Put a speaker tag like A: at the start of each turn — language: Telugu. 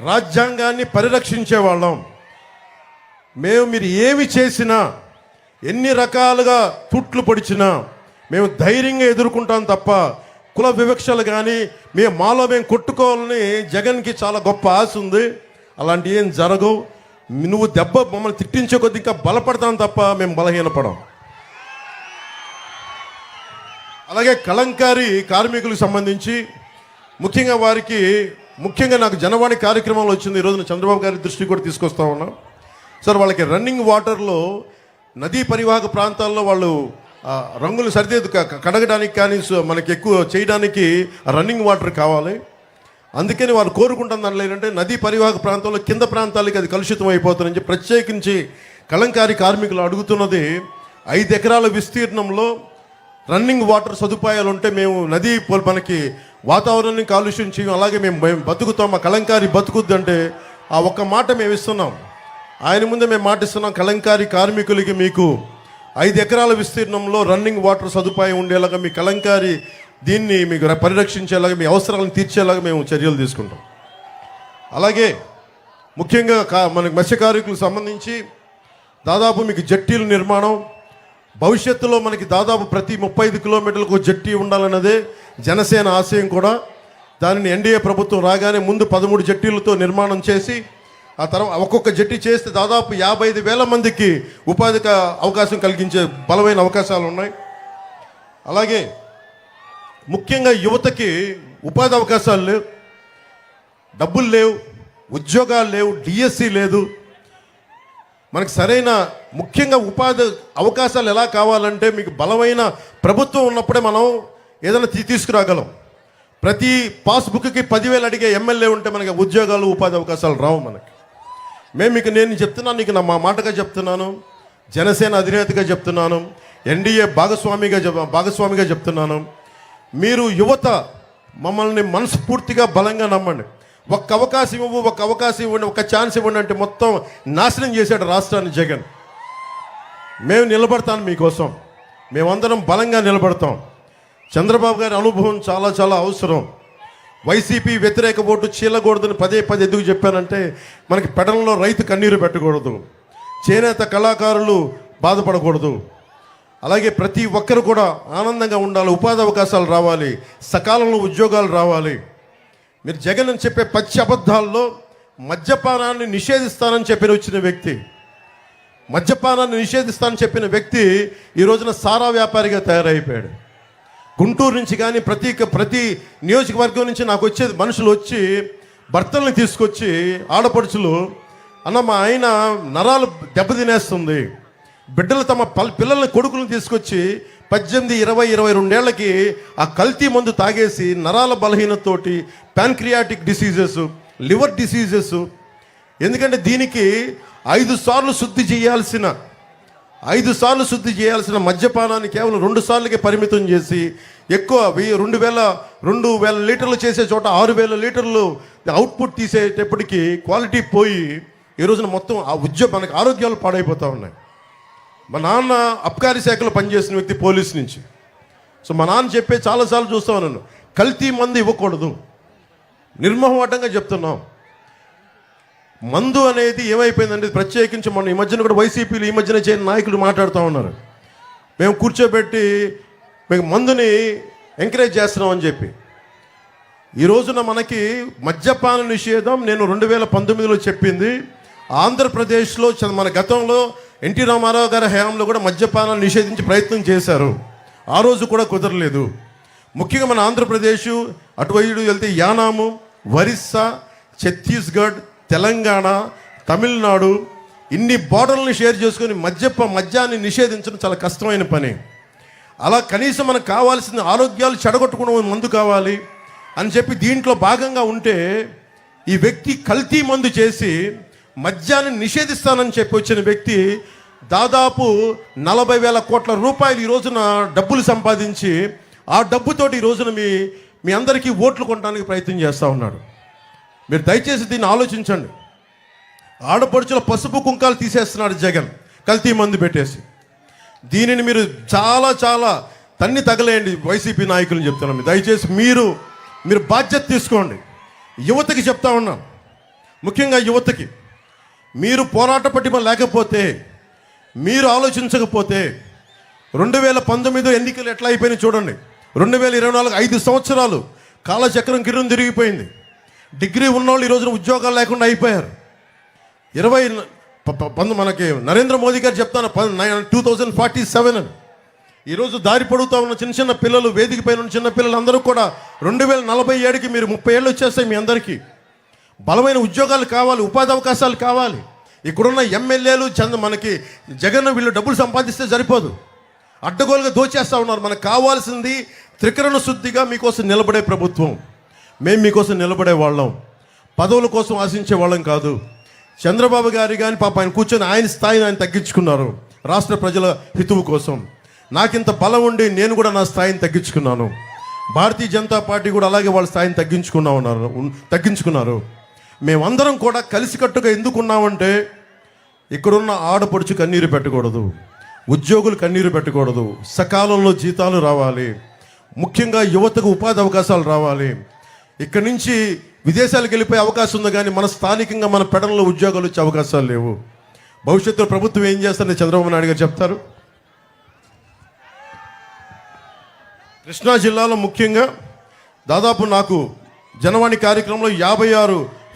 A: రాజ్యాంగాన్ని పరిరక్షించే వాళ్ళం. మీరు ఏమి చేసినా, ఎన్ని రకాలుగా తుట్లు పొడిచినా మేము ధైర్యంగా ఎదుర్కొంటాం తప్ప కుల వివక్షలు కానీ మాలో మేము కొట్టుకోవాలని జగన్కి చాలా గొప్ప ఆశ ఉంది. అలాంటి ఏం జరగవు. నువ్వు మమ్మల్ని తిట్టించే కొద్ది ఇంకా బలపడతాం తప్ప మేము బలహీనపడం. అలాగే కలంకారీ కార్మికులకు సంబంధించి ముఖ్యంగా నాకు జనవాణి కార్యక్రమంలో వచ్చింది. ఈరోజు చంద్రబాబు గారి దృష్టికి కూడా తీసుకొస్తా ఉన్నాం. సార్, వాళ్ళకి రన్నింగ్ వాటర్లో నదీ పరివాహక ప్రాంతాల్లో వాళ్ళు రంగులు సరిదిద్దు కడగడానికి కానీ మనకి ఎక్కువ చేయడానికి రన్నింగ్ వాటర్ కావాలి. అందుకని వాళ్ళు కోరుకుంటుంది దానిలో ఏంటంటే నదీ పరివాహక ప్రాంతంలో కింద ప్రాంతాలకి అది కలుషితం అయిపోతుందని చెప్పి ప్రత్యేకించి కలంకారీ కార్మికులు అడుగుతున్నది 5 ఎకరాల విస్తీర్ణంలో రన్నింగ్ వాటర్ సదుపాయాలు ఉంటే మేము నదీ మనకి వాతావరణాన్ని కాలుష్యం చేయం, అలాగే మేము బతుకుతాం, మా కలంకారీ బతుకుద్ది అంటే ఆ ఒక్క మాట మేము ఇస్తున్నాం. ఆయన ముందే మేము మాటిస్తున్నాం, కలంకారీ కార్మికులకి మీకు 5 ఎకరాల విస్తీర్ణంలో రన్నింగ్ వాటర్ సదుపాయం ఉండేలాగా మీ కలంకారీ దీన్ని మీకు పరిరక్షించేలాగా మీ అవసరాలను తీర్చేలాగా మేము చర్యలు తీసుకుంటాం. అలాగే ముఖ్యంగా మనకి మత్స్యకార్మికులకు సంబంధించి దాదాపు మీకు జట్టీల నిర్మాణం భవిష్యత్తులో మనకి దాదాపు ప్రతి 35 కిలోమీటర్లకు జట్టి ఉండాలన్నదే జనసేన ఆశయం కూడా. దానిని ఎన్డీఏ ప్రభుత్వం రాగానే ముందు 13 జట్టీలతో నిర్మాణం చేసి ఆ తర్వాత ఒక్కొక్క జట్టి చేస్తే దాదాపు 55,000 మందికి ఉపాధి అవకాశం కలిగించే బలమైన అవకాశాలు ఉన్నాయి. అలాగే ముఖ్యంగా యువతకి ఉపాధి అవకాశాలు లేవు, డబ్బులు లేవు, ఉద్యోగాలు లేవు, డిఎస్సి లేదు. మనకి సరైన ముఖ్యంగా ఉపాధి అవకాశాలు ఎలా కావాలంటే మీకు బలమైన ప్రభుత్వం ఉన్నప్పుడే మనం ఏదైనా తీసుకురాగలం. ప్రతి పాస్బుక్కి 10,000 అడిగే ఎమ్మెల్యే ఉంటే మనకి ఉద్యోగాలు ఉపాధి అవకాశాలు రావు మనకి. నేను చెప్తున్నాను, నీకు మా మాటగా చెప్తున్నాను, జనసేన అధినేతగా చెప్తున్నాను, ఎన్డీఏ భాగస్వామిగా చెప్తున్నాను. మీరు యువత మమ్మల్ని మనస్ఫూర్తిగా బలంగా నమ్మండి. ఒక్క అవకాశం ఇవ్వండి, ఒక ఛాన్స్ ఇవ్వండి అంటే మొత్తం నాశనం చేశాడు రాష్ట్రాన్ని జగన్. మేము నిలబడతాను మీకోసం, మేమందరం బలంగా నిలబడతాం. చంద్రబాబు గారి అనుభవం చాలా చాలా అవసరం. వైసీపీ వ్యతిరేక ఓటు చీలకూడదని పదే ఎందుకు చెప్పానంటే మనకి పెడలలో రైతు కన్నీరు పెట్టకూడదు, చేనేత కళాకారులు బాధపడకూడదు. అలాగే ప్రతి ఒక్కరు కూడా ఆనందంగా ఉండాలి, ఉపాధి అవకాశాలు రావాలి, సకాలంలో ఉద్యోగాలు రావాలి. మీరు జగన్ అని చెప్పే పచ్చి అబద్ధాల్లో మద్యపానాన్ని నిషేధిస్తానని చెప్పిన వ్యక్తి ఈ రోజున సారా వ్యాపారిగా తయారైపోయాడు. గుంటూరు నుంచి కానీ ప్రతి నియోజకవర్గం నుంచి నాకు వచ్చేది మనుషులు వచ్చి భర్తల్ని తీసుకొచ్చి ఆడపడుచులు, అన్న మా ఆయన నరాలు దెబ్బతినేస్తుంది, బిడ్డలు తమ పిల్లల్ని కొడుకులను తీసుకొచ్చి 18, 20, 22 ఏళ్లకి ఆ కల్తీ మందు తాగేసి నరాల బలహీనతతోటి ప్యాన్క్రియాటిక్ డిసీజెస్, లివర్ డిసీజెస్. ఎందుకంటే దీనికి 5 సార్లు శుద్ధి చేయాల్సిన మద్యపానాన్ని కేవలం 2 సార్లకే పరిమితం చేసి ఎక్కువ 2,000 లీటర్లు చేసే చోట 6,000 లీటర్లు అవుట్పుట్ తీసేటప్పటికి క్వాలిటీ పోయి ఈ రోజున మొత్తం మనకి ఆరోగ్యాలు పాడైపోతూ ఉన్నాయి. మా నాన్న అబ్కారీ శాఖలో పనిచేసిన వ్యక్తి, పోలీస్ నుంచి. సో మా నాన్న చెప్పే చాలాసార్లు చూస్తా ఉన్నాను, కల్తీ మందు ఇవ్వకూడదు, నిర్మోహమాటంగా చెప్తున్నాం. మందు అనేది ఏమైపోయిందంటే ప్రత్యేకించి మన ఈ మధ్యన కూడా వైసీపీలు ఈ మధ్యన చేయని నాయకులు మాట్లాడుతూ ఉన్నారు, మేము కూర్చోబెట్టి మేము మందుని ఎంకరేజ్ చేస్తున్నామని చెప్పి. ఈ రోజున మనకి మద్యపాన నిషేధం నేను 2019లో చెప్పింది. ఆంధ్రప్రదేశ్లో మన గతంలో ఎన్టీ రామారావు గారి హయాంలో కూడా మద్యపానాన్ని నిషేధించి ప్రయత్నం చేశారు. ఆ రోజు కూడా కుదరలేదు. ముఖ్యంగా మన ఆంధ్రప్రదేశ్ అటువైపు వెళ్తే యానాము, ఒరిస్సా, ఛత్తీస్గఢ్, తెలంగాణ, తమిళనాడు ఇన్ని బార్డర్లను షేర్ చేసుకొని మద్యాన్ని నిషేధించడం చాలా కష్టమైన పని. అలా కనీసం మనకు కావాల్సిన ఆరోగ్యాలు చెడగొట్టుకునే మందు కావాలి అని చెప్పి దీంట్లో భాగంగా ఉంటే ఈ వ్యక్తి కల్తీ మందు చేసి మద్యాన్ని నిషేధిస్తానని చెప్పి వచ్చిన వ్యక్తి దాదాపు 40,000 కోట్ల రూపాయలు ఈ రోజున డబ్బులు సంపాదించి ఆ డబ్బుతోటి ఈ రోజున మీ అందరికీ ఓట్లు కొనడానికి ప్రయత్నం చేస్తూ ఉన్నాడు. మీరు దయచేసి దీన్ని ఆలోచించండి. ఆడపడుచుల పసుపు కుంకాలు తీసేస్తున్నాడు జగన్ కల్తీ మందు పెట్టేసి. దీనిని మీరు చాలా చాలా తన్ని తగలేయండి వైసీపీ నాయకులు చెప్తున్నాను. దయచేసి మీరు బాధ్యత తీసుకోండి. యువతకి చెప్తా ఉన్నాం, ముఖ్యంగా యువతకి, మీరు పోరాట పటిమ లేకపోతే, మీరు ఆలోచించకపోతే 2019 ఎన్నికలు ఎట్లా అయిపోయినాయి చూడండి. 2024 5 సంవత్సరాలు కాలచక్రం కిరణం తిరిగిపోయింది. డిగ్రీ ఉన్నోళ్ళు ఈ రోజున ఉద్యోగాలు లేకుండా అయిపోయారు. మనకి నరేంద్ర మోదీ గారు చెప్తాను 2047 అని. ఈరోజు దారి పడుతూ ఉన్న చిన్న చిన్న పిల్లలు, వేదిక పైన ఉన్న చిన్న పిల్లలు అందరూ కూడా 2047కి మీరు 30 ఏళ్ళు వచ్చేస్తాయి. మీ అందరికీ బలమైన ఉద్యోగాలు కావాలి, ఉపాధి అవకాశాలు కావాలి. ఇక్కడున్న ఎమ్మెల్యేలు మనకి జగన్ వీళ్ళు డబ్బులు సంపాదిస్తే సరిపోదు, అడ్డగోలుగా దోచేస్తూ ఉన్నారు. మనకు కావాల్సింది త్రికరణ శుద్ధిగా మీకోసం నిలబడే ప్రభుత్వం. మేము మీకోసం నిలబడే వాళ్ళం, పదవుల కోసం ఆశించే వాళ్ళం కాదు. చంద్రబాబు గారి కానీ పాప ఆయన కూర్చొని ఆయన స్థాయిని ఆయన తగ్గించుకున్నారు రాష్ట్ర ప్రజల హితువు కోసం. నాకింత బలం ఉండి నేను కూడా నా స్థాయిని తగ్గించుకున్నాను. భారతీయ జనతా పార్టీ కూడా అలాగే వాళ్ళ స్థాయిని తగ్గించుకున్నారు. మేమందరం కూడా కలిసికట్టుగా ఎందుకున్నామంటే, ఇక్కడున్న ఆడపడుచు కన్నీరు పెట్టకూడదు, ఉద్యోగులు కన్నీరు పెట్టకూడదు, సకాలంలో జీతాలు రావాలి, ముఖ్యంగా యువతకు ఉపాధి అవకాశాలు రావాలి. ఇక్కడి నుంచి విదేశాలకు వెళ్ళిపోయే అవకాశం ఉంది, కానీ మన స్థానికంగా మన పెడల్లో ఉద్యోగాలు వచ్చే అవకాశాలు లేవు. భవిష్యత్తులో ప్రభుత్వం ఏం చేస్తారని చంద్రబాబు నాయుడు గారు చెప్తారు. కృష్ణా జిల్లాలో ముఖ్యంగా దాదాపు నాకు జనవాణి కార్యక్రమంలో 56